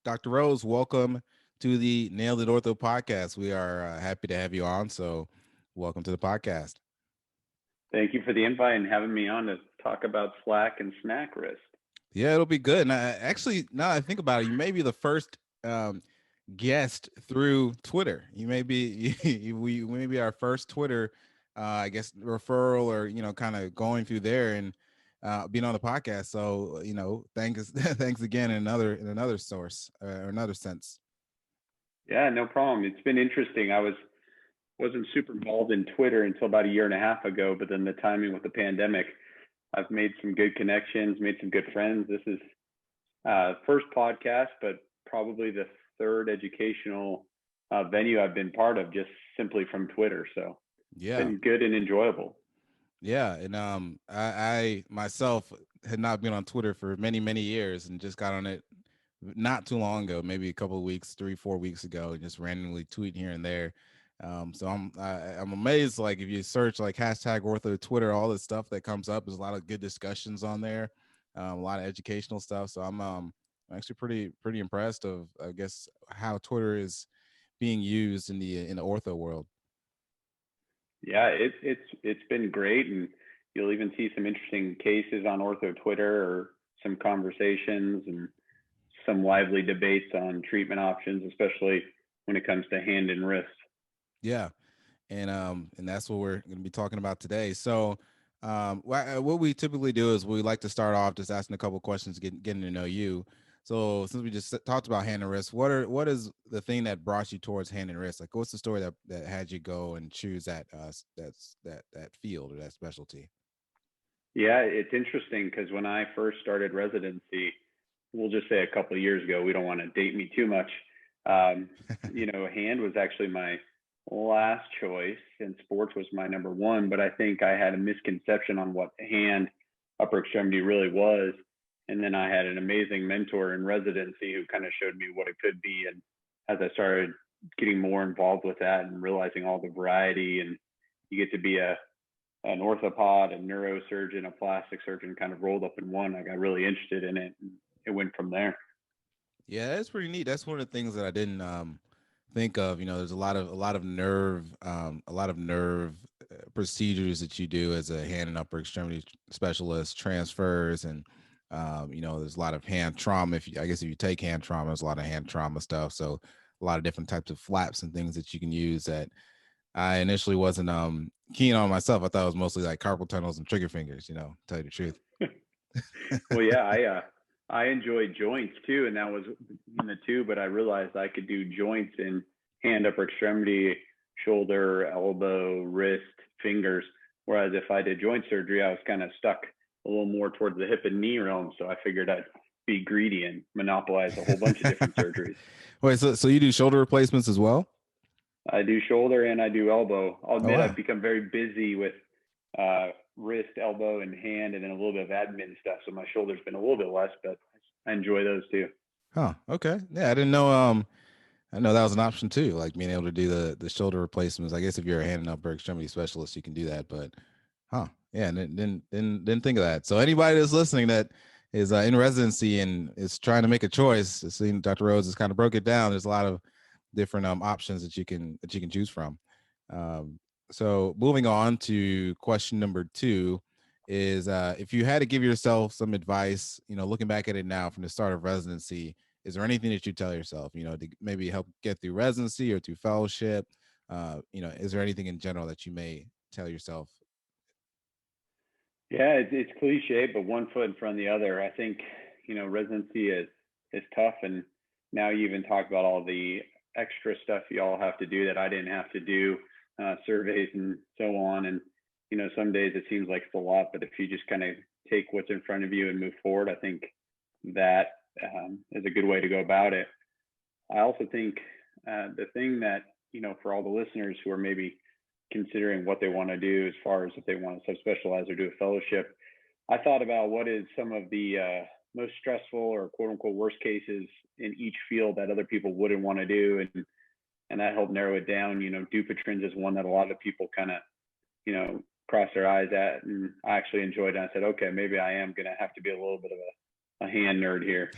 Dr. Rose, welcome to the Nailed It Ortho podcast. We are happy to have you on. So, welcome to the podcast. Thank you for the invite and having me on to talk about SLAC and SNAC wrist. Yeah, it'll be good. And actually, now that I think about it, you may be the first guest through Twitter. You may be we may be our first Twitter, I guess, referral or kind of going through there and being on the podcast. So thanks thanks again in another source or another sense. Yeah, no problem. It's been interesting. Wasn't super involved in Twitter until about a year and a half ago, but then the timing with the pandemic, I've made some good connections, made some good friends. This is first podcast, but probably the third educational venue I've been part of just simply from Twitter. So Yeah. it's been good and enjoyable. Yeah, and I myself had not been on Twitter for many years, and just got on it not too long ago, maybe a couple of weeks, 3-4 weeks ago, and just randomly tweet here and there. So I'm amazed. Like if you search like hashtag Ortho Twitter, all this stuff that comes up, there's a lot of good discussions on there, a lot of educational stuff. So I'm actually pretty impressed of, I guess, how Twitter is being used in the ortho world. Yeah, it's been great, and you'll even see some interesting cases on Ortho Twitter or some conversations and some lively debates on treatment options, especially when it comes to hand and wrist. Yeah, and that's what we're going to be talking about today. So, what we typically do is we like to start off just asking a couple of questions, getting to know you. So, since we just talked about hand and wrist, what is the thing that brought you towards hand and wrist? Like, what's the story that had you go and choose that field or that specialty? Yeah, it's interesting because when I first started residency, we'll just say a couple of years ago, we don't want to date me too much. Hand was actually my last choice and sports was my number one, but I think I had a misconception on what hand upper extremity really was. And then I had an amazing mentor in residency who kind of showed me what it could be. And as I started getting more involved with that and realizing all the variety, and you get to be an orthopod, a neurosurgeon, a plastic surgeon kind of rolled up in one, I got really interested in it. And it went from there. Yeah, that's pretty neat. That's one of the things that I didn't think of. There's a lot of nerve procedures that you do as a hand and upper extremity specialist, transfers, and there's a lot of hand trauma. If you take hand trauma, there's a lot of hand trauma stuff. So a lot of different types of flaps and things that you can use that I initially wasn't keen on myself. I thought it was mostly like carpal tunnels and trigger fingers. Tell you the truth. Well, yeah, I enjoy joints too, and that was in the two. But I realized I could do joints in hand, upper extremity, shoulder, elbow, wrist, fingers. Whereas if I did joint surgery, I was kind of stuck a little more towards the hip and knee realm. So I figured I'd be greedy and monopolize a whole bunch of different surgeries. Wait, so you do shoulder replacements as well? I do shoulder and I do elbow. I'll Oh admit wow. I've become very busy with wrist, elbow, and hand, and then a little bit of admin stuff. So my shoulder's been a little bit less, but I enjoy those too. Huh. Okay. Yeah, I didn't know. I know that was an option too, like being able to do the shoulder replacements. I guess if you're a hand and upper extremity specialist, you can do that. But, huh? Yeah, and didn't think of that. So anybody that's listening that is in residency and is trying to make a choice, seeing Dr. Rose has kind of broke it down. There's a lot of different options that you can choose from. Um, so moving on to question number 2 is if you had to give yourself some advice, looking back at it now from the start of residency, is there anything that you tell yourself, to maybe help get through residency or through fellowship? Is there anything in general that you may tell yourself? Yeah, it's cliche, but one foot in front of the other. I think residency is tough, and now you even talk about all the extra stuff you all have to do that I didn't have to do, surveys and so on. And some days it seems like it's a lot, but if you just kind of take what's in front of you and move forward, I think that is a good way to go about it. I also think the thing that for all the listeners who are maybe considering what they want to do as far as if they want to subspecialize or do a fellowship, I thought about what is some of the most stressful or quote unquote worst cases in each field that other people wouldn't want to do, and that helped narrow it down. Dupuytren's is one that a lot of people kind of cross their eyes at, and I actually enjoyed it. I said, okay, maybe I am going to have to be a little bit of a hand nerd here.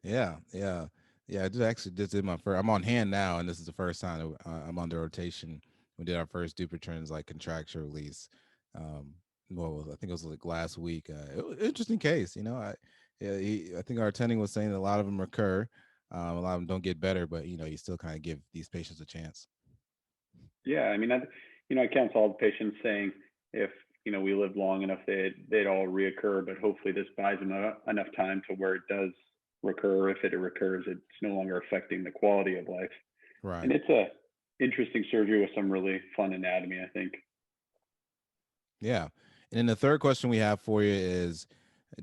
Yeah. I just actually just did my first. I'm on hand now, and this is the first time that, I'm under rotation. We did our first Dupuytren's like contracture release. Um, well, I think it was like last week. It was an interesting case. Yeah, I think our attending was saying that a lot of them recur. A lot of them don't get better, but you still kind of give these patients a chance. Yeah, I mean, I counsel all the patients saying if we lived long enough, they'd all reoccur, but hopefully this buys them enough time to where it does recur. If it recurs, it's no longer affecting the quality of life. Right. And it's a interesting surgery with some really fun anatomy, I think. Yeah. And then the third question we have for you is,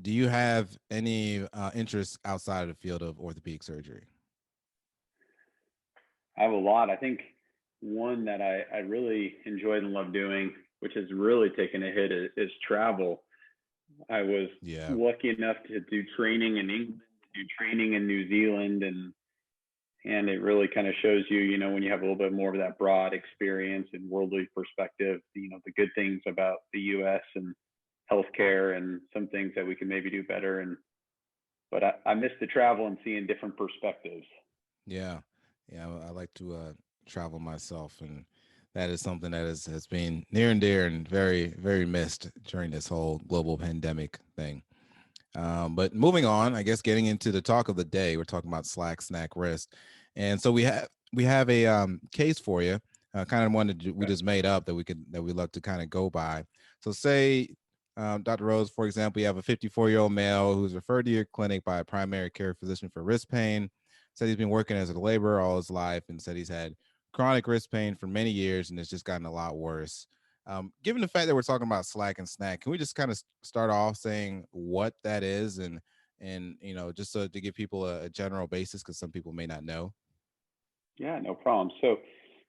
do you have any interests outside of the field of orthopedic surgery? I have a lot. I think one that I really enjoyed and love doing, which has really taken a hit, is travel. I was Yeah. lucky enough to do training in England, to do training in New Zealand, and it really kind of shows you, when you have a little bit more of that broad experience and worldly perspective, the good things about the U.S. and healthcare, and some things that we can maybe do better. But I miss the travel and seeing different perspectives. Yeah. Yeah. I like to travel myself, and that is something that has been near and dear and very, very missed during this whole global pandemic thing. But moving on, I guess getting into the talk of the day, we're talking about SLAC, SNAC, wrist, and so we have a case for you, kind of one that we Okay. just made up that we love to kind of go by. So say, Dr. Rose, for example, you have a 54-year-old male who's referred to your clinic by a primary care physician for wrist pain. Said he's been working as a laborer all his life, and said he's had chronic wrist pain for many years, and it's just gotten a lot worse. Given the fact that we're talking about SLAC and SNAC, can we just kind of start off saying what that is, and just so to give people a general basis, because some people may not know. Yeah, no problem. So,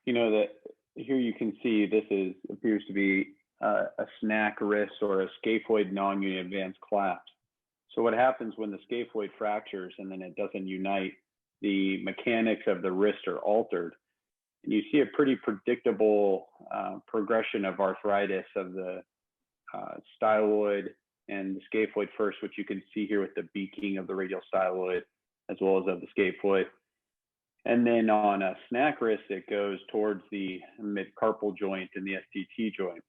that here you can see this appears to be a SNAC wrist, or a scaphoid non-unit advanced collapse. So what happens when the scaphoid fractures and then it doesn't unite, the mechanics of the wrist are altered, and you see a pretty predictable progression of arthritis of the styloid and the scaphoid first, which you can see here with the beaking of the radial styloid as well as of the scaphoid. And then on a SNAC wrist, it goes towards the mid-carpal joint and the STT joint.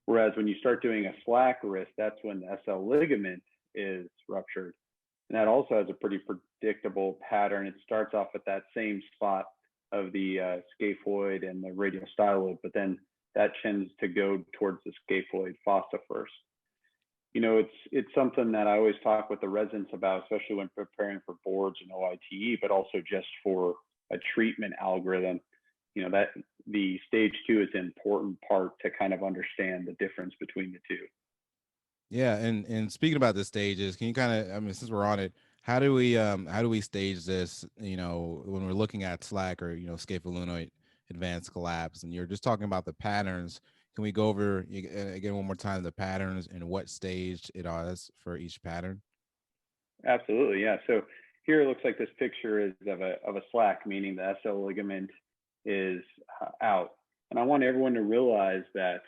Whereas when you start doing a SLAC wrist, that's when the SL ligament is ruptured. And that also has a pretty predictable pattern. It starts off at that same spot of the scaphoid and the radial styloid, but then that tends to go towards the scaphoid fossa first. It's something that I always talk with the residents about, especially when preparing for boards and OITE, but also just for a treatment algorithm. That the stage 2 is an important part to kind of understand the difference between the two. Yeah, and speaking about the stages, can you kind of, I mean, since we're on it, how do we stage this? When we're looking at SLAC, or scapholunoid advanced collapse, and you're just talking about the patterns. Can we go over again one more time the patterns and what stage it is for each pattern? Absolutely, yeah. So here it looks like this picture is of a SLAC, meaning the SL ligament is out. And I want everyone to realize that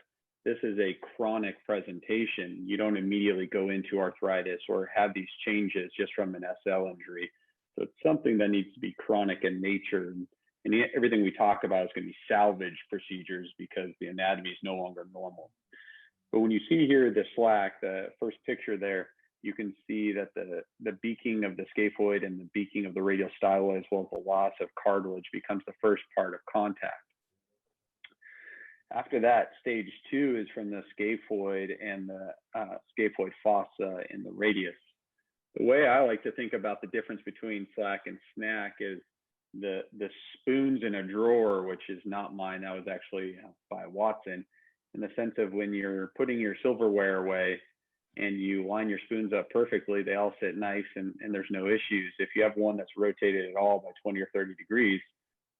this is a chronic presentation. You don't immediately go into arthritis or have these changes just from an SL injury. So it's something that needs to be chronic in nature. And everything we talk about is going to be salvage procedures because the anatomy is no longer normal. But when you see here the SLAC, the first picture there, you can see that the beaking of the scaphoid and the beaking of the radial styloid, as well as the loss of cartilage, becomes the first part of contact. After that, stage 2 is from the scaphoid and the scaphoid fossa in the radius. The way I like to think about the difference between SLAC and SNAC is the spoons in a drawer, which is not mine. That was actually by Watson, in the sense of when you're putting your silverware away and you line your spoons up perfectly, they all sit nice and there's no issues. If you have one that's rotated at all by 20 or 30 degrees,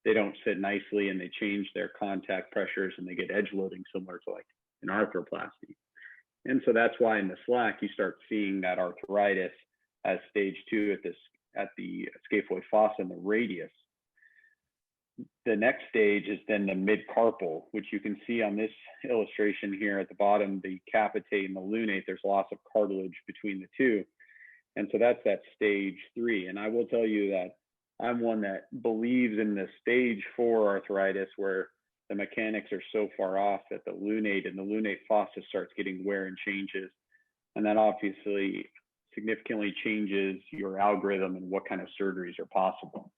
they don't sit nicely and they change their contact pressures and they get edge loading, similar to like an arthroplasty. And so that's why in the SLAC, you start seeing that arthritis as stage 2 at the scaphoid fossa and the radius. The next stage is then the mid-carpal, which you can see on this illustration here at the bottom, the capitate and the lunate, there's loss of cartilage between the two. And so that's that stage 3. And I will tell you that I'm one that believes in the stage 4 arthritis, where the mechanics are so far off that the lunate and the lunate fossa starts getting wear and changes. And that obviously significantly changes your algorithm and what kind of surgeries are possible.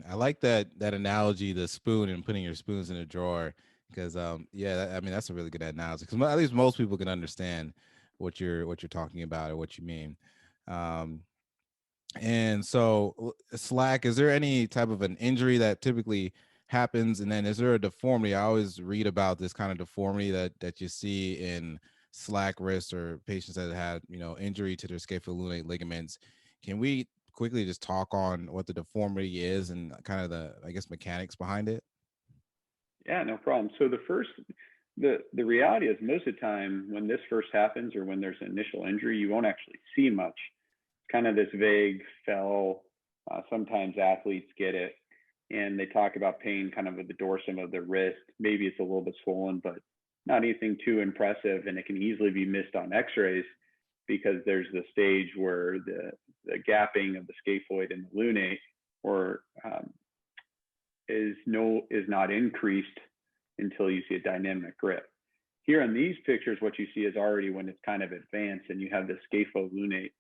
I like that analogy, the spoon and putting your spoons in a drawer, because yeah, I mean that's a really good analogy, because at least most people can understand what you're talking about or what you mean. Um, and so SLAC, is there any type of an injury that typically happens, and then is there a deformity? I always read about this kind of deformity that you see in SLAC wrists or patients that had injury to their scapholunate ligaments. Can we quickly just talk on what the deformity is and kind of the, I guess, mechanics behind it? Yeah, no problem. So the reality is, most of the time when this first happens, or when there's an initial injury, you won't actually see much. It's kind of this vague fell. Sometimes athletes get it and they talk about pain kind of at the dorsum of the wrist. Maybe it's a little bit swollen, but not anything too impressive. And it can easily be missed on Xrays, because there's the stage where the gapping of the scaphoid and the lunate or is not increased until you see a dynamic grip. Here in these pictures, what you see is already when it's kind of advanced, and you have the scapholunate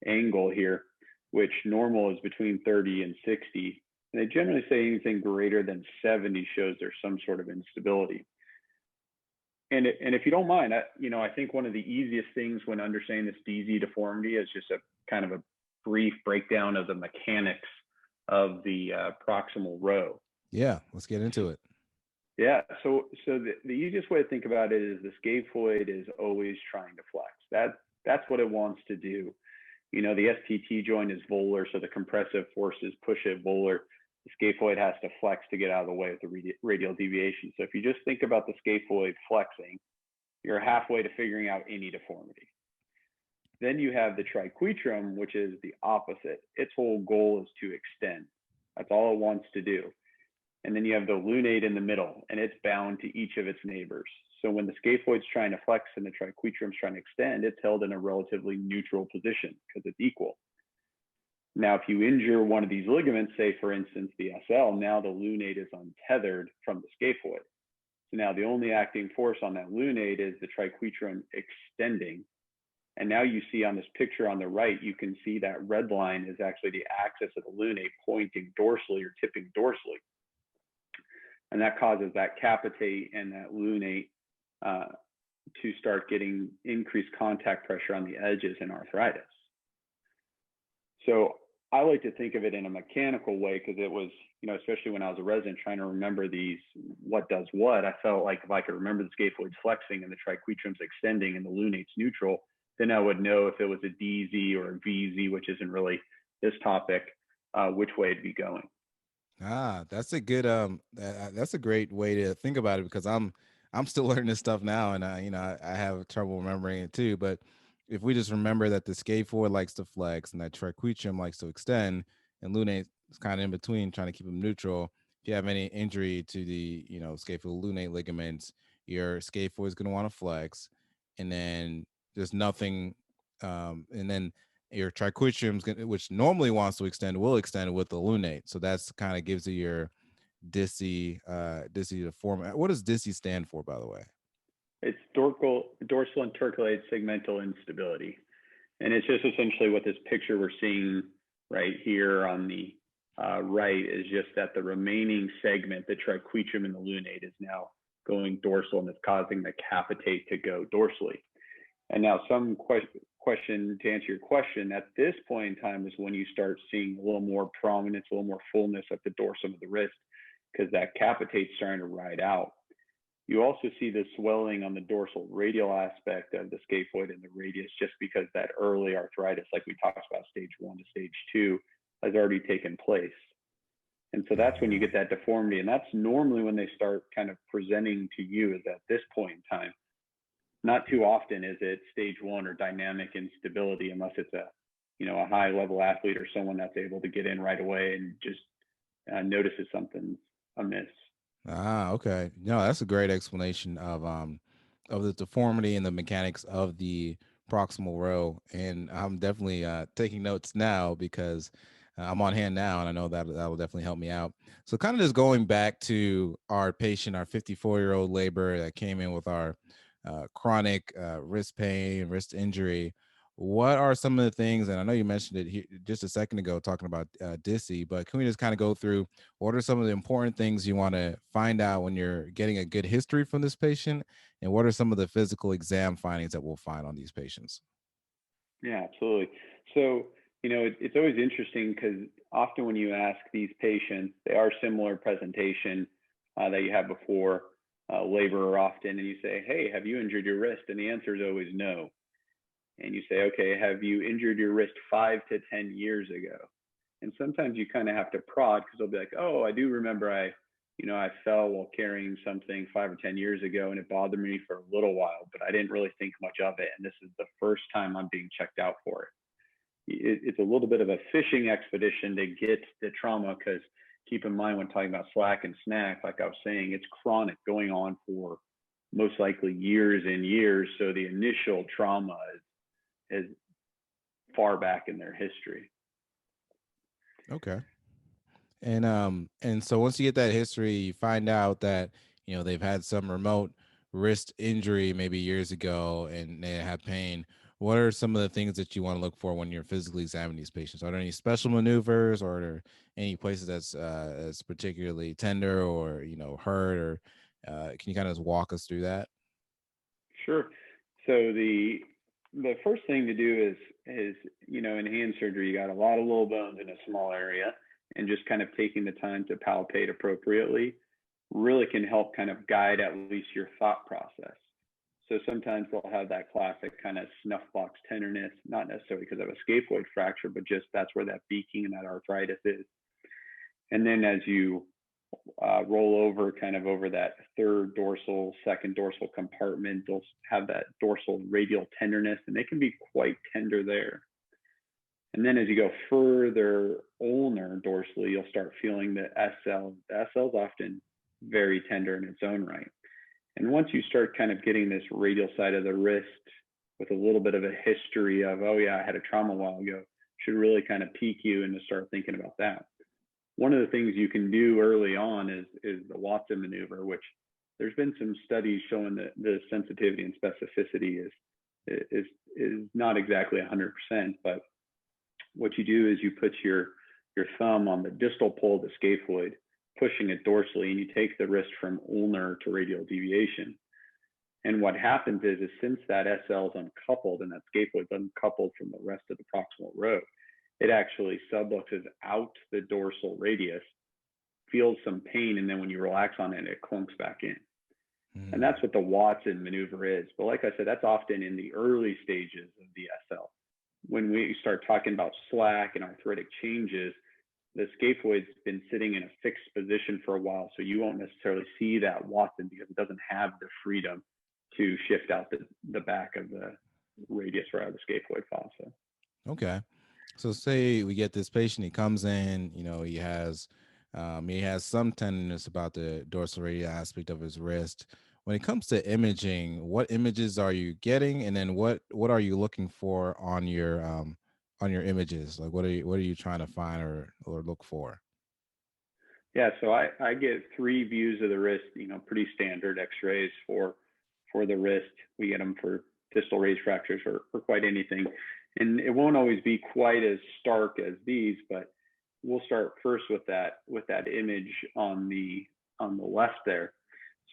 angle here, which normal is between 30 and 60. And they generally say anything greater than 70 shows there's some sort of instability. And if you don't mind, I think one of the easiest things when understanding this DZ deformity is just a kind of a brief breakdown of the mechanics of the proximal row. Yeah, let's get into it. Yeah, so the easiest way to think about it is the scaphoid is always trying to flex. That's what it wants to do. The STT joint is volar, so the compressive forces push it volar. The scaphoid has to flex to get out of the way with the radial deviation. So if you just think about the scaphoid flexing, you're halfway to figuring out any deformity. Then you have the triquetrum, which is the opposite. Its whole goal is to extend. That's all it wants to do. And then you have the lunate in the middle, and it's bound to each of its neighbors. So when the scaphoid's trying to flex and the triquetrum's trying to extend, it's held in a relatively neutral position because it's equal. Now, if you injure one of these ligaments, say for instance the SL, now the lunate is untethered from the scaphoid. So now the only acting force on that lunate is the triquetrum extending. And now you see on this picture on the right, you can see that red line is actually the axis of the lunate pointing dorsally or tipping dorsally. And that causes that capitate and that lunate to start getting increased contact pressure on the edges in arthritis. So I like to think of it in a mechanical way, because it was, especially when I was a resident trying to remember these, what does what, I felt like if I could remember the scaphoid's flexing and the triquetrum's extending and the lunate's neutral, then I would know if it was a DZ or a VZ, which isn't really this topic, which way it'd be going. That's a good that's a great way to think about it, because I'm still learning this stuff now, and I have trouble remembering it too. But if we just remember that the scaphoid likes to flex and that triquetrum likes to extend, and lunate is kind of in between, trying to keep them neutral. If you have any injury to the scapholunate ligaments, your scaphoid is going to want to flex, and then there's nothing, and then your triquetrum, which normally wants to extend, will extend with the lunate. So that's kind of gives you your DISI deformity. What does DISI stand for, by the way? It's dorsal intercalated segmental instability. And it's just essentially what this picture we're seeing right here on the right is just that the remaining segment, the triquetrum and the lunate, is now going dorsal, and it's causing the capitate to go dorsally. And now some question to answer your question, at this point in time is when you start seeing a little more prominence, a little more fullness at the dorsum of the wrist, because that capitate's starting to ride out. You also see the swelling on the dorsal radial aspect of the scaphoid and the radius, just because that early arthritis, like we talked about, stage 1 to stage 2, has already taken place. And so that's when you get that deformity. And that's normally when they start kind of presenting to you, is at this point in time. Not too often is it stage 1 or dynamic instability, unless it's a high level athlete or someone that's able to get in right away and just notices something's amiss. Okay. No, that's a great explanation of the deformity and the mechanics of the proximal row, and I'm definitely taking notes now because I'm on hand now, and I know that will definitely help me out. So, kind of just going back to our patient, our 54-year-old laborer that came in with our chronic wrist pain, wrist injury. What are some of the things, and I know you mentioned it here just a second ago, talking about DISI, but can we just kind of go through what are some of the important things you want to find out when you're getting a good history from this patient? And what are some of the physical exam findings that we'll find on these patients? Yeah, absolutely. So, it's always interesting because often when you ask these patients, they are similar presentation that you had before labor often, and you say, hey, have you injured your wrist? And the answer is always no. And you say, okay, have you injured your wrist 5 to 10 years ago? And sometimes you kind of have to prod because they'll be like, oh, I do remember I fell while carrying something 5 or 10 years ago and it bothered me for a little while, but I didn't really think much of it. And this is the first time I'm being checked out for it. It's a little bit of a fishing expedition to get the trauma because keep in mind when talking about SLAC and SNAC, like I was saying, it's chronic going on for most likely years and years. So the initial trauma is far back in their history. Okay. And so once you get that history, you find out that, they've had some remote wrist injury maybe years ago and they have pain. What are some of the things that you want to look for when you're physically examining these patients? Are there any special maneuvers, or are there any places that's particularly tender or, hurt, or can you kind of walk us through that? Sure. So the first thing to do is in hand surgery, you got a lot of little bones in a small area, and just kind of taking the time to palpate appropriately really can help kind of guide at least your thought process. So sometimes they'll have that classic kind of snuff box tenderness, not necessarily because of a scaphoid fracture, but just that's where that beaking and that arthritis is. And then as you roll over kind of over that second dorsal compartment, they'll have that dorsal radial tenderness, and they can be quite tender there. And then as you go further ulnar dorsally, you'll start feeling the SL. The SL is often very tender in its own right. And once you start kind of getting this radial side of the wrist with a little bit of a history of, oh yeah, I had a trauma a while ago, should really kind of pique you into start thinking about that. One of the things you can do early on is the Watson maneuver, which there's been some studies showing that the sensitivity and specificity is not exactly 100%, but what you do is you put your thumb on the distal pole of the scaphoid, pushing it dorsally, and you take the wrist from ulnar to radial deviation. And what happens is since that SL is uncoupled and that scaphoid is uncoupled from the rest of the proximal row, it actually subluxes out the dorsal radius, feels some pain, and then when you relax on it, it clunks back in. And that's what the Watson maneuver is. But like I said, that's often in the early stages of the SL. When we start talking about SLAC and arthritic changes, the scaphoid's been sitting in a fixed position for a while, so you won't necessarily see that Watson because it doesn't have the freedom to shift out the back of the radius or out of the scaphoid fossa. Okay. So say we get this patient, he comes in, he has some tenderness about the dorsal radial aspect of his wrist. When it comes to imaging, what images are you getting, and then what are you looking for on your images? Like what are you trying to find or look for? Yeah, so I get 3 views of the wrist, pretty standard Xrays for the wrist. We get them for distal raised fractures or quite anything. And it won't always be quite as stark as these, but we'll start first with that image on the left there.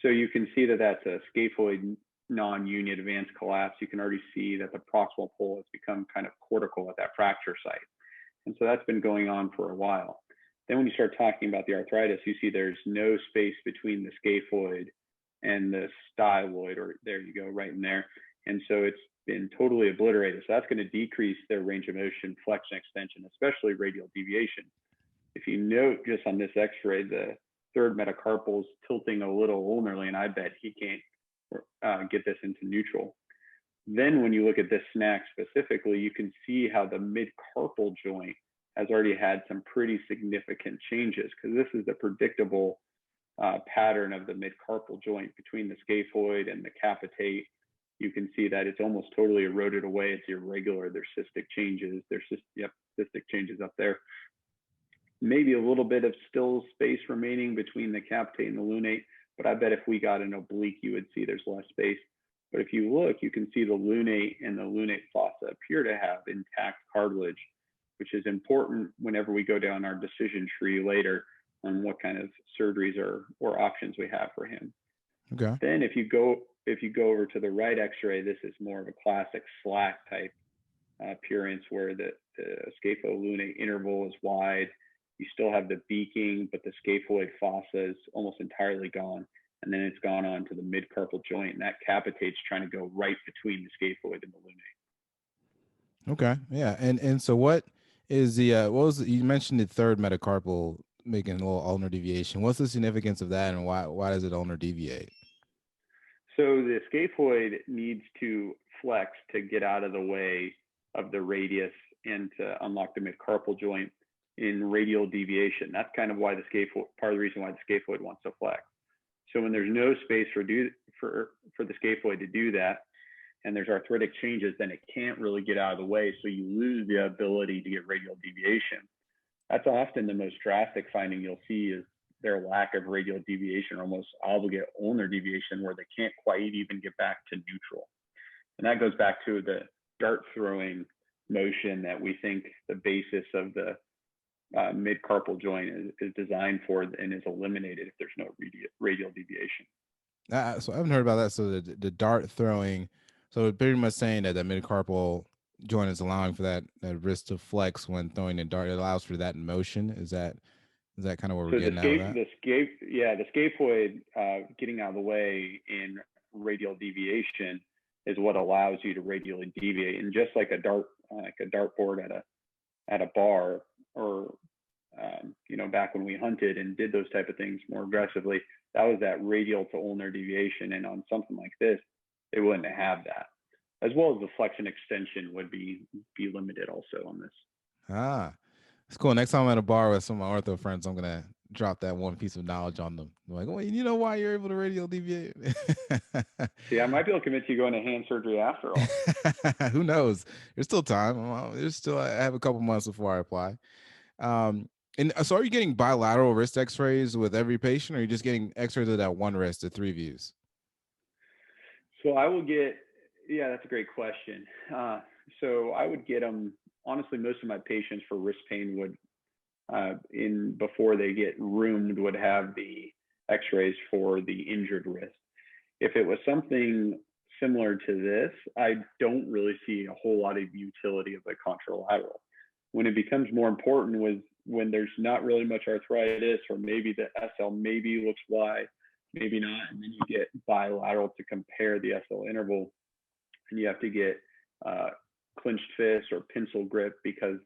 So you can see that that's a scaphoid non-union advanced collapse. You can already see that the proximal pole has become kind of cortical at that fracture site. And so that's been going on for a while. Then when you start talking about the arthritis, you see there's no space between the scaphoid and the styloid, or there you go, right in there. And so it's been totally obliterated. So that's going to decrease their range of motion, flexion, extension, especially radial deviation. If you note just on this X-ray, the third metacarpal is tilting a little ulnarly, and I bet he can't get this into neutral. Then when you look at this SNAC specifically, you can see how the mid-carpal joint has already had some pretty significant changes, because this is the predictable pattern of the mid-carpal joint between the scaphoid and the capitate. you can see that it's almost totally eroded away. It's irregular. There's cystic changes. Cystic changes up there. Maybe a little bit of still space remaining between the capitate and the lunate, but I bet if we got an oblique, you would see there's less space. But if you look, you can see the lunate and the lunate fossa appear to have intact cartilage, which is important whenever we go down our decision tree later on what kind of surgeries or options we have for him. Okay. Then if you go over to the right X-ray, this is more of a classic SLAC type appearance where the scapholunate interval is wide. You still have the beaking, but the scaphoid fossa is almost entirely gone. And then it's gone on to the mid-carpal joint, and that capitate's trying to go right between the scaphoid and the lunate. Okay. Yeah. And so what is you mentioned the third metacarpal making a little ulnar deviation. What's the significance of that, and why does it ulnar deviate? So the scaphoid needs to flex to get out of the way of the radius and to unlock the mid-carpal joint in radial deviation. That's kind of why part of the reason why the scaphoid wants to flex. So when there's no space for the scaphoid to do that, and there's arthritic changes, then it can't really get out of the way. So you lose the ability to get radial deviation. That's often the most drastic finding you'll see is their lack of radial deviation, or almost obligate ulnar deviation, where they can't quite even get back to neutral. And that goes back to the dart throwing motion that we think the basis of the mid-carpal joint is designed for and is eliminated if there's no radial deviation. So I haven't heard about that. So the dart throwing, so it's pretty much saying that the mid-carpal joint is allowing for that wrist to flex when throwing a dart. It allows for that in motion. Is that kind of what we're getting at with that? The scaphoid getting out of the way in radial deviation is what allows you to radially deviate. And just like a dartboard at a bar, or back when we hunted and did those type of things more aggressively, that was that radial to ulnar deviation. And on something like this, they wouldn't have that, as well as the flexion extension would be limited also on this. It's cool. Next time I'm at a bar with some of my ortho friends, I'm gonna drop that one piece of knowledge on them. I'm like, well, you know why you're able to radial deviate? See, I might be able to convince you to go into hand surgery after all. Who knows? There's still time. I have a couple months before I apply. And so are you getting bilateral wrist X-rays with every patient, or are you just getting X-rays of that one wrist at 3 views? So I will get, that's a great question. So I would get them, honestly, most of my patients for wrist pain would, before they get roomed, would have the X-rays for the injured wrist. If it was something similar to this, I don't really see a whole lot of utility of the contralateral. When it becomes more important was when there's not really much arthritis, or maybe the SL maybe looks wide, maybe not, and then you get bilateral to compare the SL interval, and you have to get clenched fist or pencil grip, because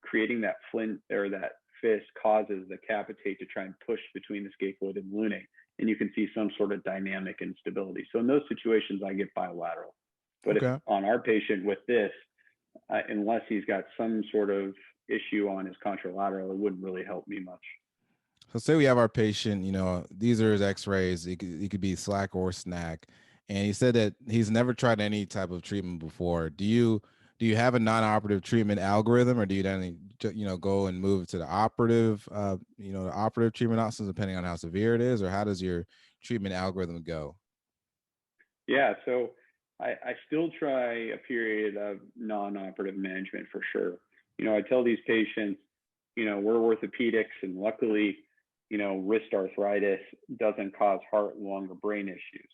creating that flint or that fist causes the capitate to try and push between the scaphoid and lunate, and you can see some sort of dynamic instability. So in those situations, I get bilateral. But if on our patient with this, unless he's got some sort of issue on his contralateral, it wouldn't really help me much. So say we have our patient, these are his X-rays. It could be SLAC or SNAC. And he said that he's never tried any type of treatment before. Do you have a non-operative treatment algorithm, or do you then, go and move to the operative, the operative treatment options depending on how severe it is, or how does your treatment algorithm go? Yeah, so I still try a period of non-operative management for sure. I tell these patients, we're orthopedics, and luckily, wrist arthritis doesn't cause heart, lung, or brain issues.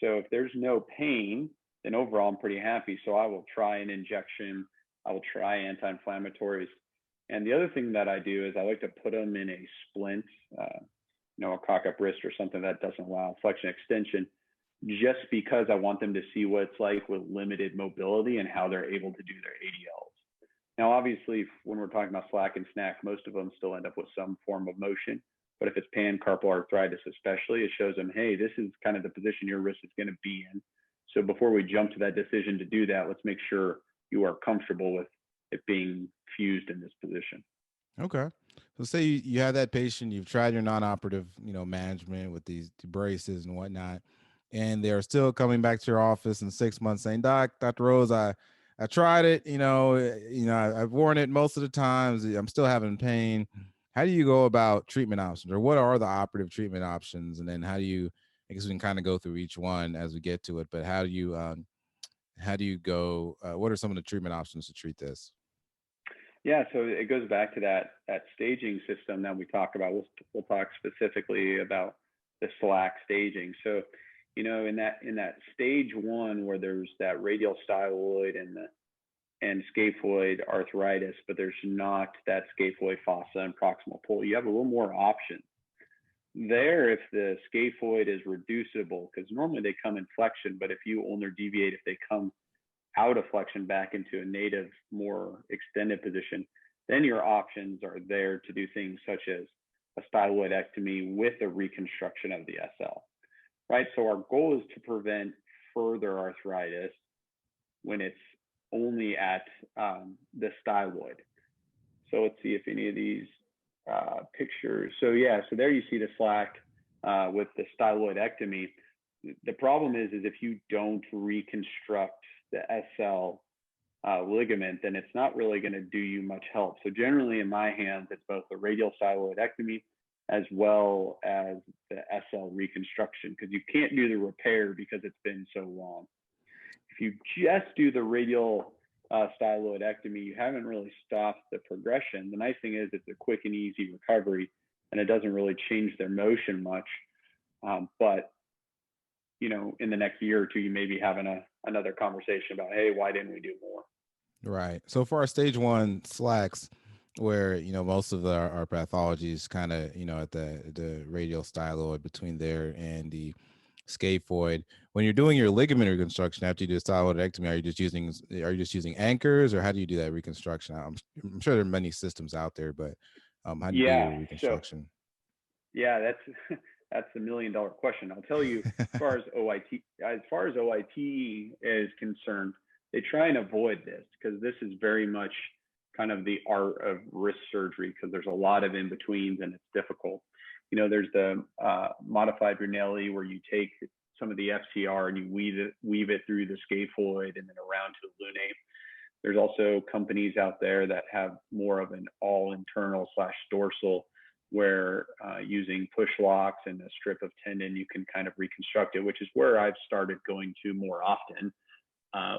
So if there's no pain, then overall I'm pretty happy. So I will try an injection. I will try anti-inflammatories. And the other thing that I do is I like to put them in a splint, a cock-up wrist or something that doesn't allow flexion extension, just because I want them to see what it's like with limited mobility and how they're able to do their ADLs. Now, obviously, when we're talking about SLAC and SNAC, most of them still end up with some form of motion. But if it's pan-carpal arthritis especially, it shows them, hey, this is kind of the position your wrist is going to be in. So before we jump to that decision to do that, let's make sure you are comfortable with it being fused in this position. Okay. So say you have that patient, you've tried your non-operative, management with these braces and whatnot. and they're still coming back to your office in 6 months saying, Dr. Rose, I tried it, I've worn it most of the times. I'm still having pain. How do you go about treatment options, or what are the operative treatment options? And then how do you, I guess we can kind of go through each one as we get to it, but how do you go, what are some of the treatment options to treat this? Yeah, so it goes back to that staging system that we talk about. We'll talk specifically about the SLAC staging. So, in that stage one where there's that radial styloid and scaphoid arthritis, but there's not that scaphoid fossa and proximal pull, you have a little more options there. If the scaphoid is reducible, because normally they come in flexion, but if you ulnar deviate, if they come out of flexion back into a native, more extended position, then your options are there to do things such as a styloidectomy with a reconstruction of the SL, right? So our goal is to prevent further arthritis when it's only at the styloid. So let's see if any of these pictures. So yeah, so there you see the SLAC with the styloidectomy. The problem is if you don't reconstruct the SL ligament, then it's not really going to do you much help. So generally in my hands, it's both the radial styloidectomy as well as the SL reconstruction, because you can't do the repair because it's been so long. If you just do the radial styloidectomy, you haven't really stopped the progression. The nice thing is it's a quick and easy recovery, and it doesn't really change their motion much. But in the next year or two, you may be having another conversation about, hey, why didn't we do more? Right. So for our stage one SLACs, where most of our pathology is kind of at the radial styloid between there and the scaphoid. When you're doing your ligament reconstruction after you do a styloidectomy, are you just using anchors, or how do you do that reconstruction? I'm sure there are many systems out there, but how do you do your reconstruction? So, yeah, that's the $1 million question. I'll tell you, as far as OIT is concerned, they try and avoid this because this is very much kind of the art of wrist surgery, because there's a lot of in-betweens and it's difficult. There's the modified Brunelli, where you take some of the FCR and you weave it through the scaphoid and then around to the lunate. There's also companies out there that have more of an all internal / dorsal, where using push locks and a strip of tendon, you can kind of reconstruct it, which is where I've started going to more often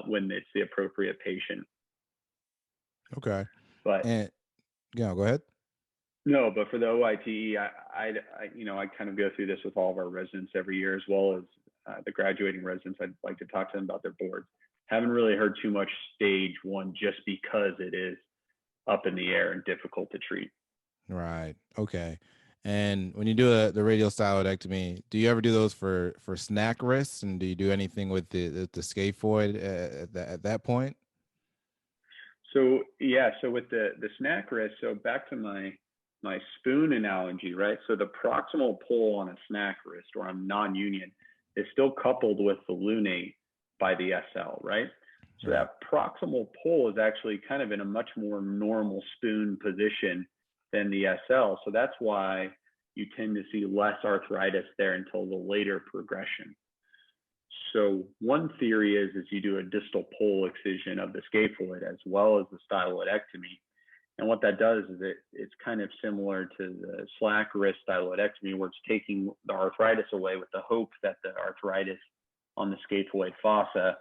when it's the appropriate patient. Okay. But go ahead. No, but for the OITE, I kind of go through this with all of our residents every year, as well as the graduating residents. I'd like to talk to them about their boards. Haven't really heard too much stage one, just because it is up in the air and difficult to treat. Right. Okay. And when you do the radial styloidectomy, do you ever do those for SNAC wrists, and do you do anything with the scaphoid at that point? So yeah, so with the SNAC wrist, so back to my spoon analogy, right? So the proximal pull on a SNAC wrist or on non-union is still coupled with the lunate by the SL, right? So that proximal pull is actually kind of in a much more normal spoon position than the SL. So that's why you tend to see less arthritis there until the later progression. So one theory is you do a distal pull excision of the scaphoid as well as the styloidectomy. And what that does is it's kind of similar to the SLAC wrist styloidectomy, where it's taking the arthritis away with the hope that the arthritis on the scaphoid fossa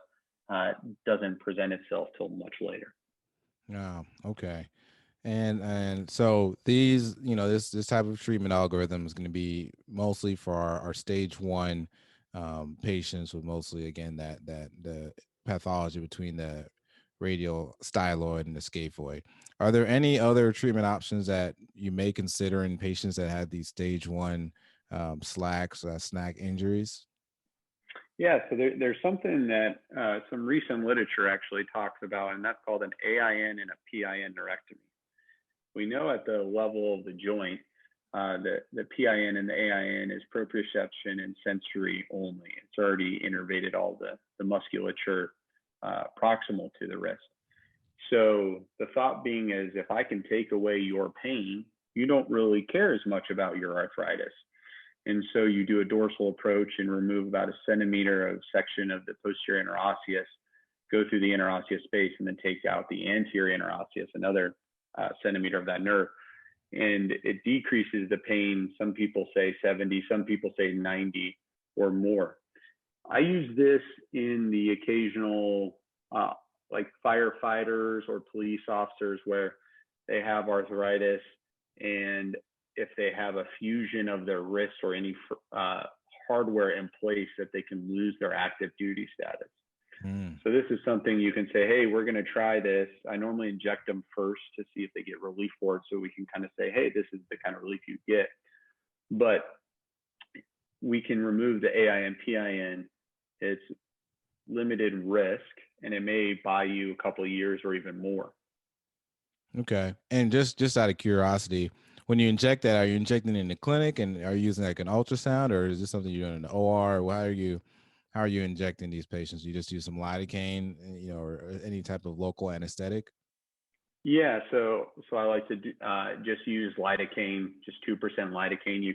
doesn't present itself till much later. Oh, okay. And so these, this type of treatment algorithm is going to be mostly for our stage one patients, with mostly, again, that the pathology between the radial styloid and the scaphoid. Are there any other treatment options that you may consider in patients that had these stage one SLACs, SNAC injuries? Yeah, so there's something that some recent literature actually talks about, and that's called an AIN and a PIN neurectomy. We know at the level of the joint, the PIN and the AIN is proprioception and sensory only. It's already innervated all the musculature proximal to the wrist. So the thought being is, if I can take away your pain, you don't really care as much about your arthritis. And so you do a dorsal approach and remove about a centimeter of section of the posterior interosseous, go through the interosseous space, and then take out the anterior interosseous, another centimeter of that nerve. And it decreases the pain. Some people say 70, some people say 90 or more. I use this in the occasional, like firefighters or police officers where they have arthritis, and if they have a fusion of their wrist or any hardware in place, that they can lose their active duty status. So this is something you can say, hey, we're going to try this. I normally inject them first to see if they get relief for it, so we can kind of say, hey, this is the kind of relief you get. But we can remove the AIN, PIN. It's limited risk, and it may buy you a couple of years or even more. Okay. And just out of curiosity, when you inject that, are you injecting it in the clinic, and are you using like an ultrasound, or is this something you're doing in the OR? How are you injecting these patients? You just use some lidocaine, or any type of local anesthetic? Yeah, so I like to just use lidocaine, just 2% lidocaine. You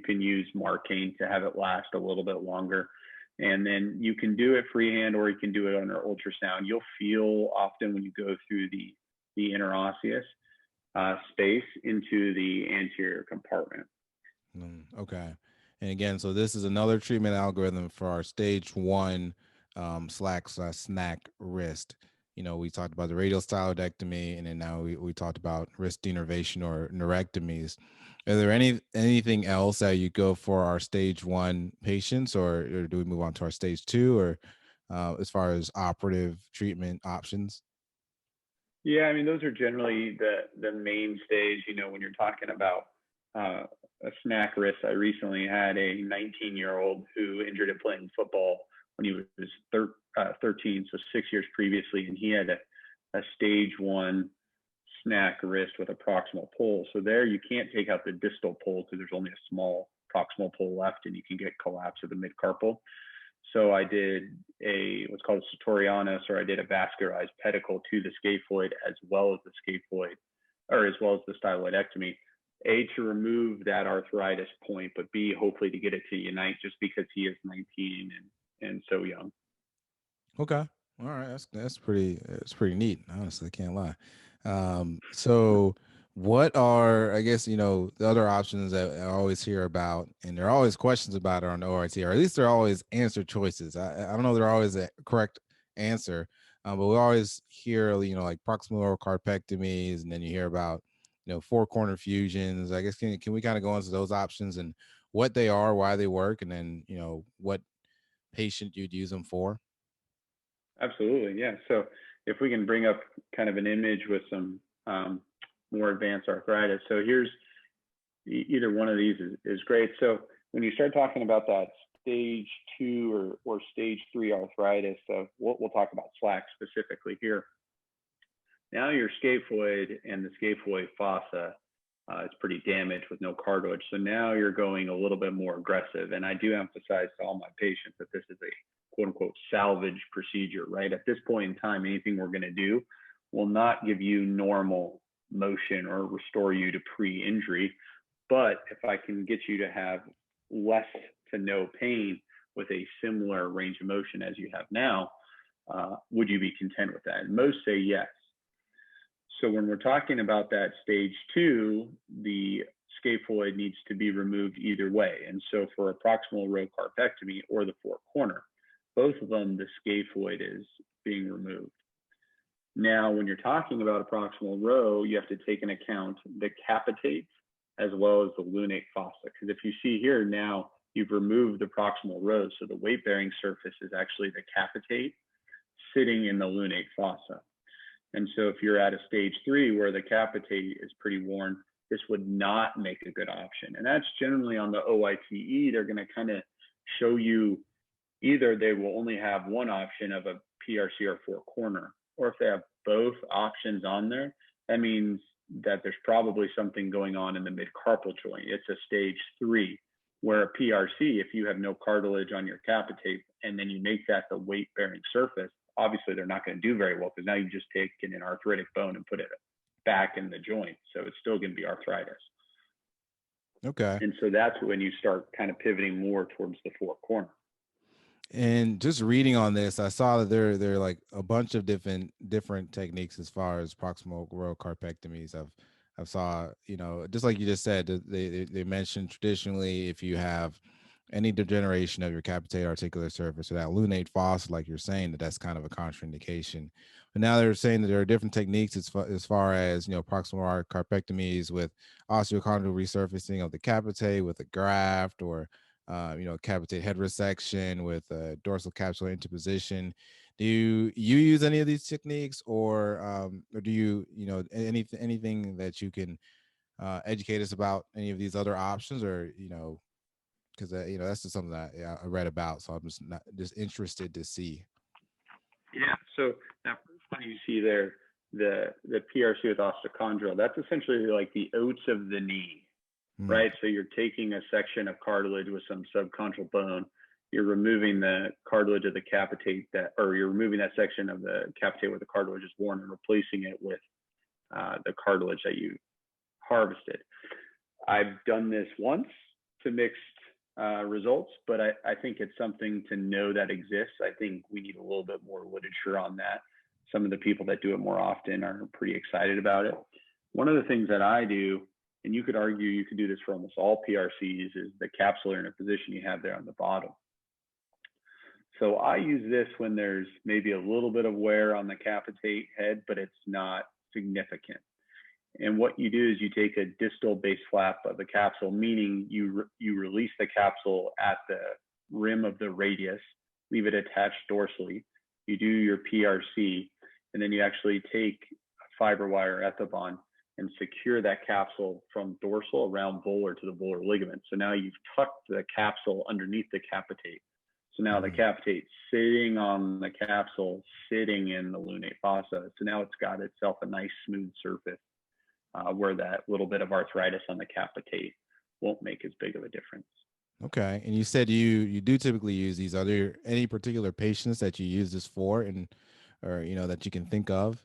can use Marcaine to have it last a little bit longer, and then you can do it freehand, or you can do it under ultrasound. You'll feel often when you go through the interosseous space into the anterior compartment. Okay. And again, so this is another treatment algorithm for our stage 1 SLAC/SNAC wrist. We talked about the radial styloidectomy, and then now we talked about wrist denervation or neurectomies. Are there anything else that you go for our stage 1 patients, or do we move on to our stage 2, or as far as operative treatment options? Yeah, I mean, those are generally the main stage. When you're talking about a SNAC wrist, I recently had a 19-year-old who injured it playing football when he was 13, so 6 years previously, and he had a stage 1 SNAC wrist with a proximal pull. So there you can't take out the distal pull because there's only a small proximal pull left, and you can get collapse of the midcarpal. So I did what's called a Sartorianus, or I did a vascularized pedicle to the scaphoid as well as the scaphoid, or as well as the styloidectomy. A, to remove that arthritis point, but B, hopefully to get it to unite, just because he is 19 and so young. Okay. All right. That's pretty neat. Honestly, I can't lie. So what are, I guess, the other options that I always hear about, and there are always questions about it on the ORT, or at least there are always answer choices. I don't know, they're always a correct answer, but we always hear, like proximal carpectomies, and then you hear about, Fourcorner fusions. I guess, can we kind of go into those options and what they are, why they work, and then, what patient you'd use them for? Absolutely, yeah. So if we can bring up kind of an image with some more advanced arthritis. So here's either one of these is great. So when you start talking about that stage 2 or stage 3 arthritis, so we'll talk about SLAC specifically here. Now your scaphoid and the scaphoid fossa is pretty damaged with no cartilage. So now you're going a little bit more aggressive. And I do emphasize to all my patients that this is a quote unquote salvage procedure, right? At this point in time, anything we're going to do will not give you normal motion or restore you to pre-injury. But if I can get you to have less to no pain with a similar range of motion as you have now, would you be content with that? And most say yes. So when we're talking about that stage 2, the scaphoid needs to be removed either way. And so for a proximal row carpectomy or the Fourcorner, both of them, the scaphoid is being removed. Now, when you're talking about a proximal row, you have to take into account the capitate as well as the lunate fossa. Because if you see here now, you've removed the proximal row. So the weight-bearing surface is actually the capitate sitting in the lunate fossa. And so if you're at a stage 3 where the capitate is pretty worn, this would not make a good option. And that's generally on the OITE. They're going to kind of show you either they will only have one option of a PRC or Fourcorner, or if they have both options on there, that means that there's probably something going on in the midcarpal joint. It's a stage 3, where a PRC, if you have no cartilage on your capitate and then you make that the weight-bearing surface, obviously they're not going to do very well, because now you just take an arthritic bone and put it back in the joint. So it's still going to be arthritis. Okay. And so that's when you start kind of pivoting more towards the Fourcorner. And just reading on this, I saw that there are like a bunch of different techniques as far as proximal row carpectomies. I've saw, just like you just said, they mentioned traditionally if you have any degeneration of your capitated articular surface or that lunate fossa, like you're saying, that's kind of a contraindication. But now they're saying that there are different techniques as far as proximal carpectomies with osteochondral resurfacing of the capitate with a graft, or capitate head resection with a dorsal capsular interposition. Do you use any of these techniques, or do you anything that you can educate us about any of these other options, or because that's just something that I read about, so I'm just interested to see. Yeah. So that first one you see there, the PRC with osteochondral, that's essentially like the oats of the knee. Right. So you're taking a section of cartilage with some subchondral bone. You're removing the cartilage of the capitate or you're removing that section of the capitate where the cartilage is worn and replacing it with the cartilage that you harvested. I've done this once to mixed results, but I think it's something to know that exists. I think we need a little bit more literature on that. Some of the people that do it more often are pretty excited about it. One of the things that I do, and you could argue you could do this for almost all PRCs, is the capsular interposition you have there on the bottom. So I use this when there's maybe a little bit of wear on the capitate head, but it's not significant. And what you do is you take a distal base flap of the capsule, meaning you release the capsule at the rim of the radius, leave it attached dorsally. You do your PRC, and then you actually take a fiber wire ethibond and secure that capsule from dorsal around volar to the volar ligament. So now you've tucked the capsule underneath the capitate. So now the capitate's sitting on the capsule, sitting in the lunate fossa. So now it's got itself a nice smooth surface where that little bit of arthritis on the capitate won't make as big of a difference. Okay. And you said you do typically use these. Are there any particular patients that you use this for, or that you can think of?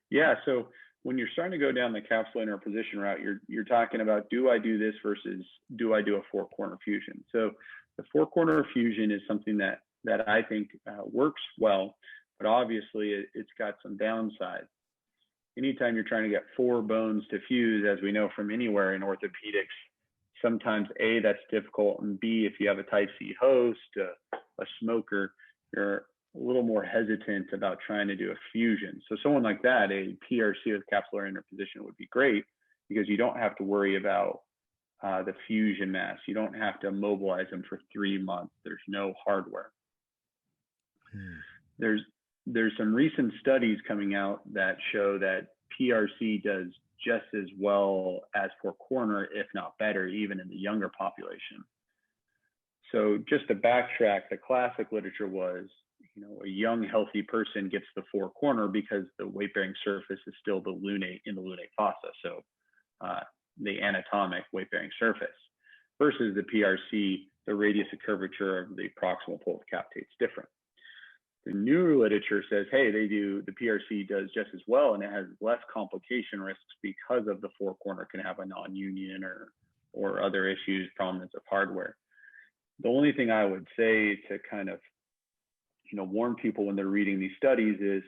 Yeah. So when you're starting to go down the capsular interposition route, you're talking about, do I do this versus do I do a four-corner fusion? So the four-corner fusion is something that I think works well, but obviously it's got some downsides. Anytime you're trying to get four bones to fuse, as we know from anywhere in orthopedics, sometimes A, that's difficult, and B, if you have a type C host, a smoker, you're a little more hesitant about trying to do a fusion. So someone like that, a PRC with capsular interposition would be great, because you don't have to worry about the fusion mass. You don't have to mobilize them for 3 months. There's no hardware. There's some recent studies coming out that show that PRC does just as well as Fourcorner, if not better, even in the younger population. So just to backtrack, the classic literature was, a young, healthy person gets the Fourcorner because the weight-bearing surface is still the lunate in the lunate fossa. So the anatomic weight-bearing surface, versus the PRC, the radius of curvature of the proximal pole of the capitate is different. The new literature says, hey, the PRC does just as well, and it has less complication risks because of the Fourcorner can have a non-union or other issues, prominence of hardware. The only thing I would say to kind of, warn people when they're reading these studies is,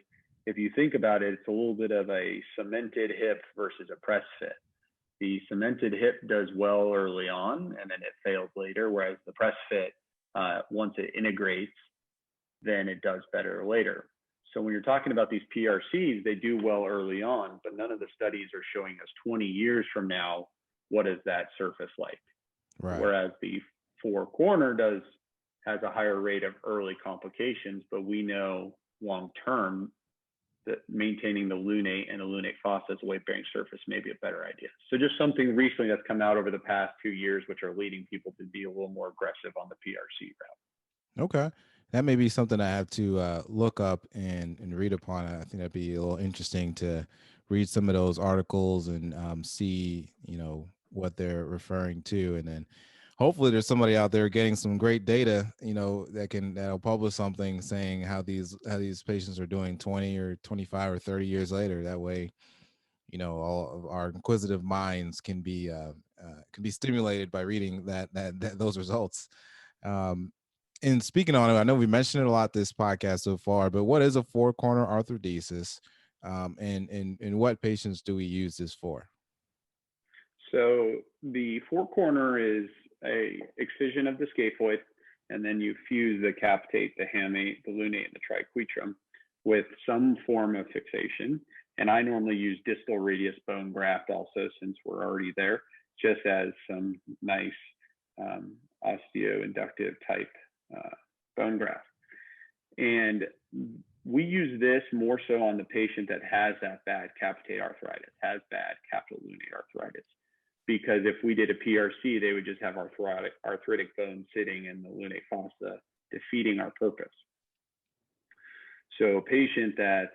if you think about it, it's a little bit of a cemented hip versus a press fit. The cemented hip does well early on, and then it fails later, whereas the press fit, once it integrates, then it does better later. So when you're talking about these PRCs, they do well early on, but none of the studies are showing us 20 years from now, what is that surface like? Right. Whereas the Fourcorner has a higher rate of early complications, but we know long-term that maintaining the lunate and the lunate fossa as a weight-bearing surface may be a better idea. So just something recently that's come out over the past 2 years, which are leading people to be a little more aggressive on the PRC route. Okay. That may be something I have to look up and read upon. I think that'd be a little interesting to read some of those articles and see, what they're referring to. And then hopefully there's somebody out there getting some great data, that'll publish something saying how these patients are doing 20 or 25 or 30 years later. That way, all of our inquisitive minds can be stimulated by reading those results. Um, and speaking on it, I know we mentioned it a lot this podcast so far, but what is a four-corner arthrodesis, and what patients do we use this for? So the four-corner is a excision of the scaphoid, and then you fuse the capitate, the hamate, the lunate, and the triquetrum with some form of fixation. And I normally use distal radius bone graft also, since we're already there, just as some nice osteoinductive type bone graft. And we use this more so on the patient that has that bad capitate arthritis, has bad capital lunate arthritis. Because if we did a PRC, they would just have arthritic bone sitting in the lunate fossa, defeating our purpose. So a patient that's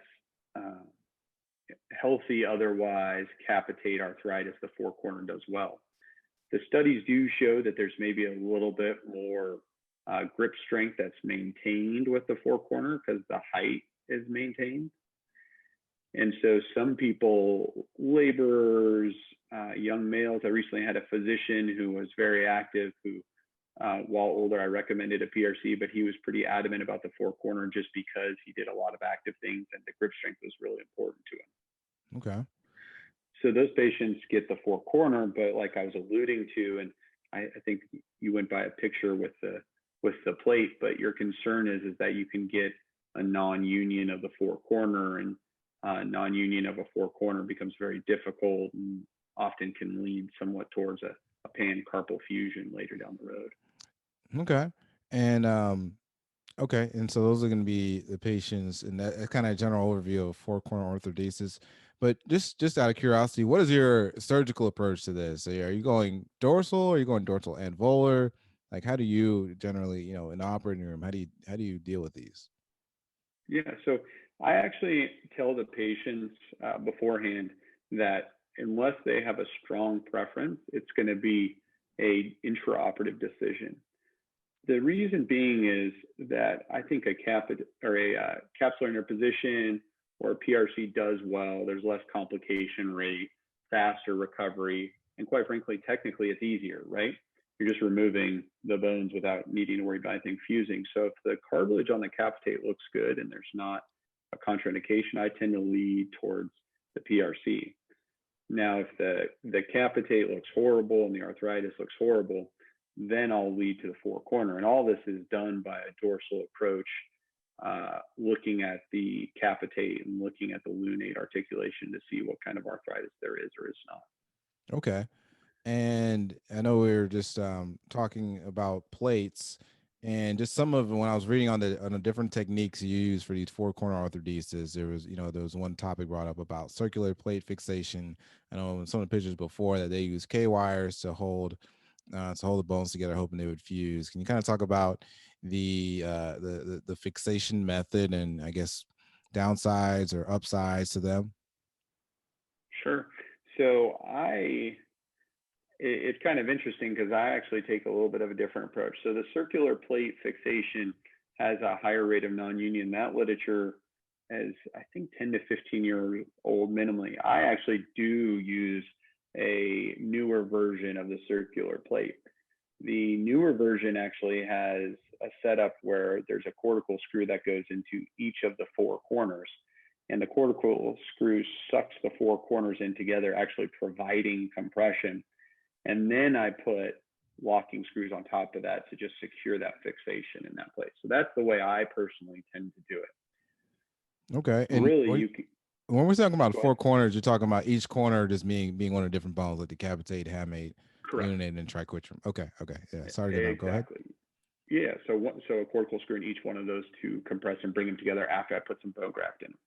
healthy otherwise, capitate arthritis, the four-corner does well. The studies do show that there's maybe a little bit more grip strength that's maintained with the four-corner because the height is maintained. And so some people, laborers, young males, I recently had a physician who was very active who, while older, I recommended a PRC, but he was pretty adamant about the four-corner just because he did a lot of active things and the grip strength was really important to him. Okay. So those patients get the four-corner, but like I was alluding to, and I think you went by a picture with the plate, but your concern is that you can get a non-union of the four-corner, and non-union of a four-corner becomes very difficult and often can lead somewhat towards a pan-carpal fusion later down the road. Okay. And okay, and so those are going to be the patients, and that kind of general overview of four-corner orthodesis. But just out of curiosity, what is your surgical approach to this? Are you going dorsal? Or are you going dorsal and volar? Like, how do you generally, in the operating room, how do you deal with these? Yeah, so I actually tell the patients beforehand that unless they have a strong preference, it's going to be a intraoperative decision. The reason being is that I think a capsular interposition or a PRC does well. There's less complication rate, faster recovery, and quite frankly, technically, it's easier, right? You're just removing the bones without needing to worry about anything fusing. So if the cartilage on the capitate looks good and there's not a contraindication, I tend to lead towards the PRC. Now, if the capitate looks horrible and the arthritis looks horrible, then I'll lead to the four-corner. And all this is done by a dorsal approach, looking at the capitate and looking at the lunate articulation to see what kind of arthritis there is or is not. Okay. And I know we were just talking about plates, and just some of when I was reading on the different techniques you use for these four-corner arthrodesis, there was one topic brought up about circular plate fixation. I know in some of the pictures before that they use K-wires to hold the bones together, hoping they would fuse. Can you kind of talk about the fixation method and I guess downsides or upsides to them? Sure. So it's kind of interesting because I actually take a little bit of a different approach. So the circular plate fixation has a higher rate of non-union. That literature is, I think, 10 to 15 years old minimally. I actually do use a newer version of the circular plate. The newer version actually has a setup where there's a cortical screw that goes into each of the four corners. And the cortical screw sucks the four corners in together, actually providing compression. And then I put locking screws on top of that to just secure that fixation in that place. So that's the way I personally tend to do it. Okay. And really, when we're talking about four corners, you're talking about each corner just being one of the different bones, like the capitate, hamate, lunate, and triquetrum. Okay. Yeah. Sorry to go ahead. Yeah. So a cortical screw in each one of those to compress and bring them together after I put some bone graft in them.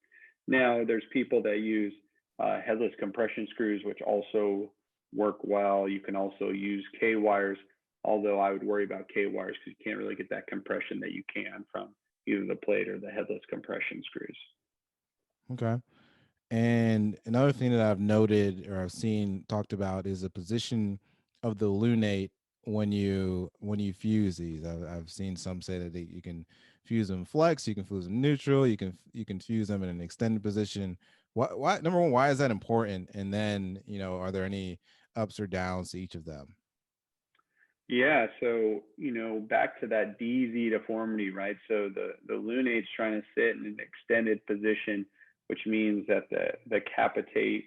Now, there's people that use headless compression screws, which also work well. You can also use K-wires, although I would worry about K-wires because you can't really get that compression that you can from either the plate or the headless compression screws. Okay. And another thing that I've noted or I've seen talked about is the position of the lunate when you fuse these. I've seen some say that you can fuse them flex, you can fuse them neutral, you can fuse them in an extended position. Why number one, why is that important? And then, are there any ups or downs to each of them? Yeah, so back to that DZ deformity, right? So the lunate's trying to sit in an extended position, which means that the capitate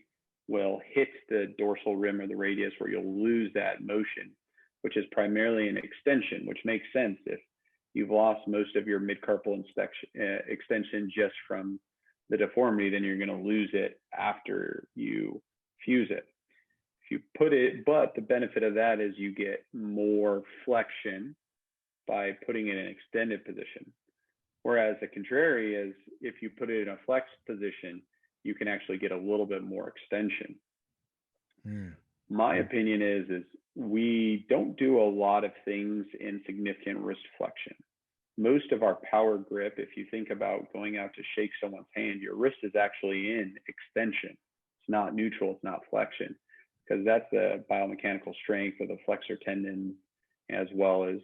will hit the dorsal rim or the radius, where you'll lose that motion, which is primarily an extension, which makes sense if you've lost most of your midcarpal extension just from the deformity, then you're going to lose it after you fuse it. If you put it, but the benefit of that is you get more flexion by putting it in an extended position. Whereas the contrary is if you put it in a flex position, you can actually get a little bit more extension. My opinion is we don't do a lot of things in significant wrist flexion. Most of our power grip, if you think about going out to shake someone's hand, your wrist is actually in extension. It's not neutral, it's not flexion, because that's the biomechanical strength of the flexor tendon, as well as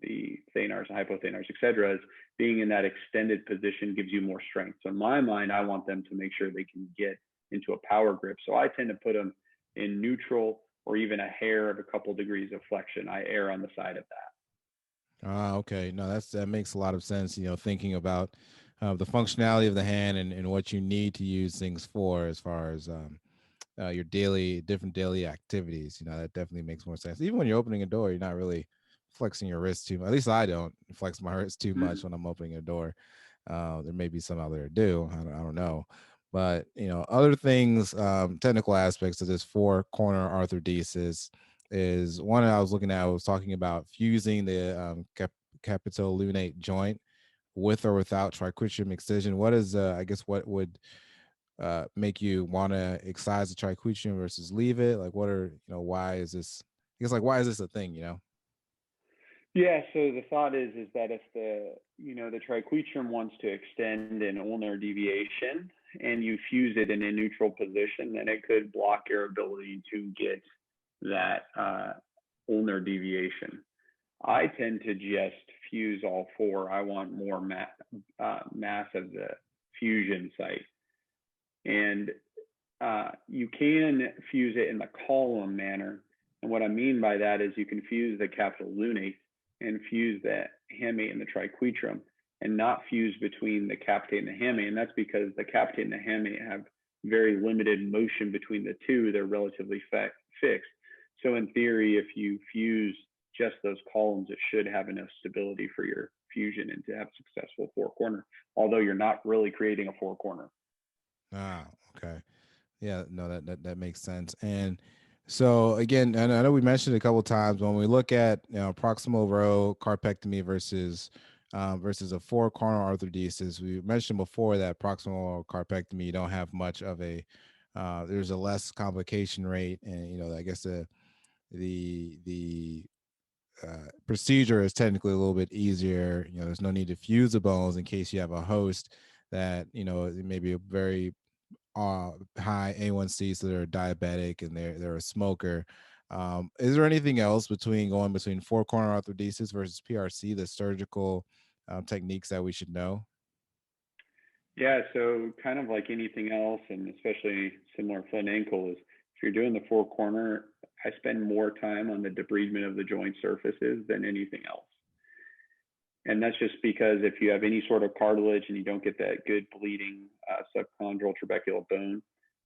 the thenars and hypothenars, et cetera. Is being in that extended position gives you more strength. So in my mind, I want them to make sure they can get into a power grip. So I tend to put them in neutral or even a hair of a couple degrees of flexion. I err on the side of that. Okay. No, that makes a lot of sense. Thinking about the functionality of the hand and what you need to use things for, as far as your different daily activities. That definitely makes more sense. Even when you're opening a door, you're not really flexing your wrist too much. At least I don't flex my wrist too much when I'm opening a door. There may be some out there do. I don't know. But, other things, technical aspects of this four-corner arthrodesis is one I was looking at. I was talking about fusing the capitolunate joint with or without triquetrum excision. What is, I guess, what would make you want to excise the triquetrum versus leave it? Like, what are, why is this, I guess, like, why is this a thing, Yeah, so the thought is that if the triquetrum wants to extend an ulnar deviation and you fuse it in a neutral position, then it could block your ability to get that ulnar deviation. I tend to just fuse all four. I want more mass of the fusion site. And you can fuse it in the column manner. And what I mean by that is you can fuse the capitolunate and fuse the hamate and the triquetrum, and not fuse between the capitate and the hamate. And that's because the capitate and the hamate have very limited motion between the two. They're relatively fixed. So in theory, if you fuse just those columns, it should have enough stability for your fusion and to have successful four-corner, although you're not really creating a four-corner. Okay. Yeah, no, that makes sense. And so again, and I know we mentioned it a couple of times, when we look at proximal row carpectomy versus a four-corner arthrodesis, we mentioned before that proximal carpectomy, you don't have much of a there's a less complication rate, and I guess the procedure is technically a little bit easier. There's no need to fuse the bones in case you have a host that maybe a very high A1C, so they're diabetic and they're a smoker. Is there anything else going between four-corner arthrodesis versus PRC, the surgical techniques that we should know? Yeah, so kind of like anything else, and especially similar foot and ankle, is if you're doing the four-corner, I spend more time on the debridement of the joint surfaces than anything else. And that's just because if you have any sort of cartilage and you don't get that good bleeding subchondral trabecular bone,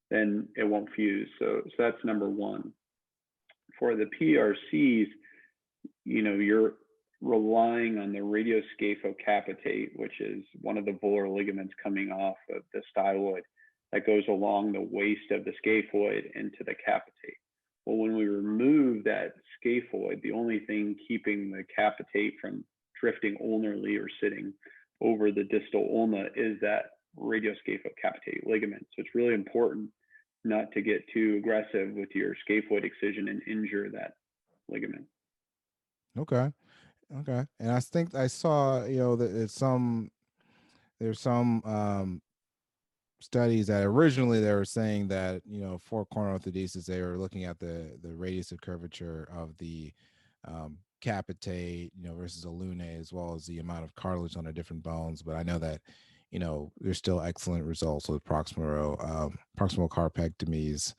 then it won't fuse. So that's number one. For the PRCs, you're relying on the radioscaphocapitate, which is one of the volar ligaments coming off of the styloid that goes along the waist of the scaphoid into the capitate. Well, when we remove that scaphoid, the only thing keeping the capitate from drifting ulnarly or sitting over the distal ulna is that radioscaphocapitate ligament. So it's really important not to get too aggressive with your scaphoid excision and injure that ligament. Okay. And I think I saw, that there's some studies that originally they were saying that, four-corner orthodesis, they were looking at the radius of curvature of the capitate, versus a lunate, as well as the amount of cartilage on the different bones. But I know that, there's still excellent results with proximal carpectomies.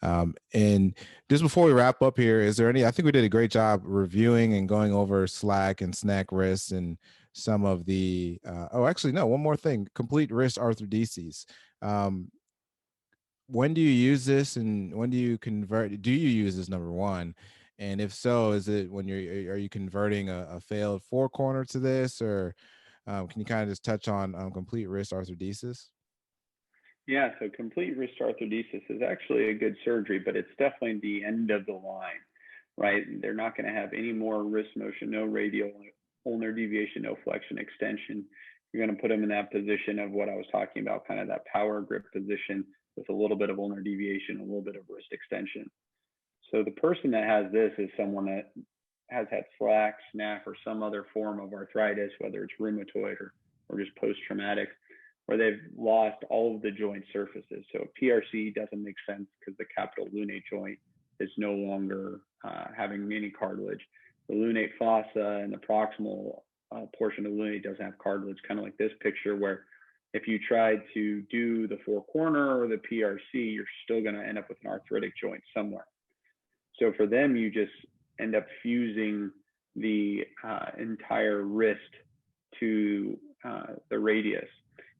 And just before we wrap up here, is there any, I think we did a great job reviewing and going over SLAC and SNAC wrists and some of the, actually, no, one more thing, complete wrist arthrodesis. When do you use this, and when do you convert? Do you use this, number one? And if so, is it when are you converting a failed Fourcorner to this, or can you kind of just touch on complete wrist arthrodesis? Yeah, so complete wrist arthrodesis is actually a good surgery, but it's definitely the end of the line, right? They're not going to have any more wrist motion, no radial ulnar deviation, no flexion extension. You're going to put them in that position of what I was talking about, kind of that power grip position with a little bit of ulnar deviation, a little bit of wrist extension. So the person that has this is someone that has had SLAC, SNAC, or some other form of arthritis, whether it's rheumatoid or just post-traumatic, where they've lost all of the joint surfaces. So PRC doesn't make sense because the capital lunate joint is no longer having any cartilage. The lunate fossa and the proximal portion of the lunate doesn't have cartilage, kind of like this picture where if you tried to do the Fourcorner or the PRC, you're still going to end up with an arthritic joint somewhere. So for them, you just end up fusing the entire wrist to the radius.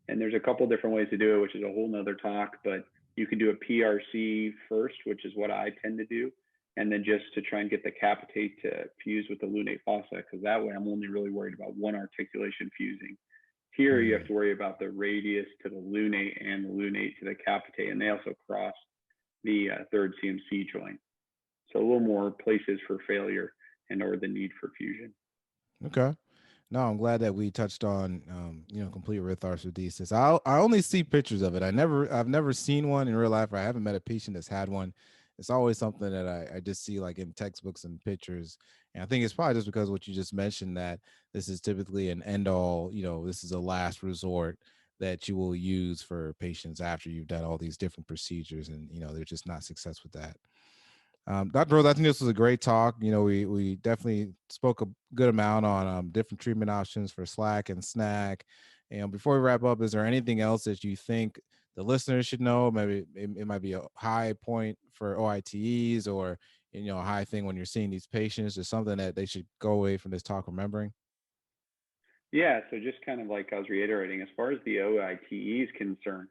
And there's a couple different ways to do it, which is a whole nother talk, but you can do a PRC first, which is what I tend to do. And then just to try and get the capitate to fuse with the lunate fossa, because that way I'm only really worried about one articulation fusing. Here, you have to worry about the radius to the lunate and the lunate to the capitate, and they also cross the third CMC joint. So a little more places for failure and or the need for fusion. Okay. No, I'm glad that we touched on, complete wrist arthrodesis. I only see pictures of it. I've never seen one in real life. I haven't met a patient that's had one. It's always something that I just see like in textbooks and pictures. And I think it's probably just because what you just mentioned, that this is typically an end all, this is a last resort that you will use for patients after you've done all these different procedures, and, they're just not successful with that. Dr. Rose, I think this was a great talk. We definitely spoke a good amount on different treatment options for SLAC and SNAC. And before we wrap up, is there anything else that you think the listeners should know? Maybe it might be a high point for OITEs, or, a high thing when you're seeing these patients, or something that they should go away from this talk remembering? Yeah, so just kind of like I was reiterating, as far as the OITE is concerned,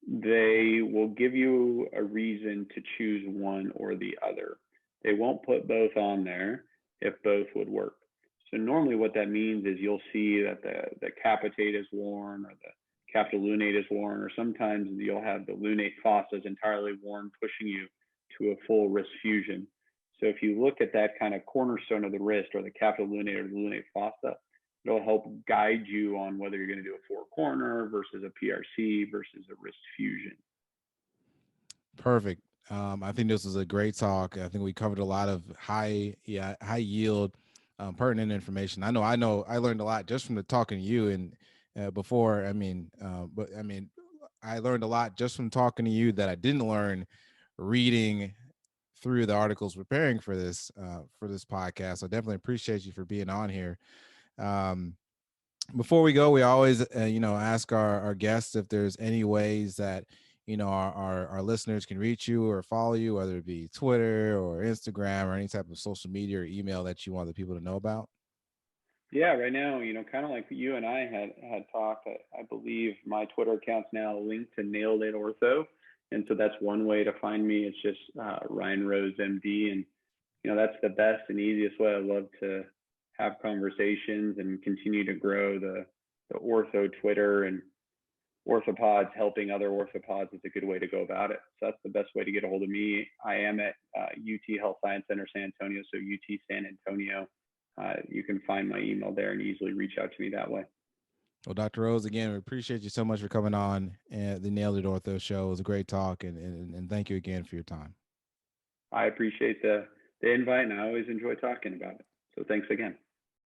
they will give you a reason to choose one or the other. They won't put both on there if both would work. So normally what that means is you'll see that the capitate is worn, or the capital lunate is worn, or sometimes you'll have the lunate fossa is entirely worn, pushing you to a full wrist fusion. So if you look at that kind of cornerstone of the wrist, or the capital lunate or the lunate fossa, it'll help guide you on whether you're going to do a Fourcorner versus a PRC versus a wrist fusion. Perfect. I think this was a great talk. I think we covered a lot of high yield, pertinent information. I learned a lot just from the talking to you, and before. I learned a lot just from talking to you that I didn't learn reading through the articles preparing for this podcast. So definitely appreciate you for being on here. Before we go, we always ask our guests if there's any ways that our listeners can reach you or follow you, whether it be Twitter or Instagram or any type of social media or email that you want the people to know about. Yeah, right now, kind of like you and I had talked, I believe my Twitter account's now linked to Nailed It Ortho. And so that's one way to find me. It's just Ryan Rose MD. And, that's the best and easiest way. I love to have conversations and continue to grow the ortho Twitter, and orthopods helping other orthopods is a good way to go about it. So that's the best way to get a hold of me. I am at UT Health Science Center San Antonio, so UT San Antonio. You can find my email there and easily reach out to me that way. Well, Dr. Rose, again, we appreciate you so much for coming on the Nailed It Ortho show. It was a great talk, and thank you again for your time. I appreciate the invite, and I always enjoy talking about it. So thanks again.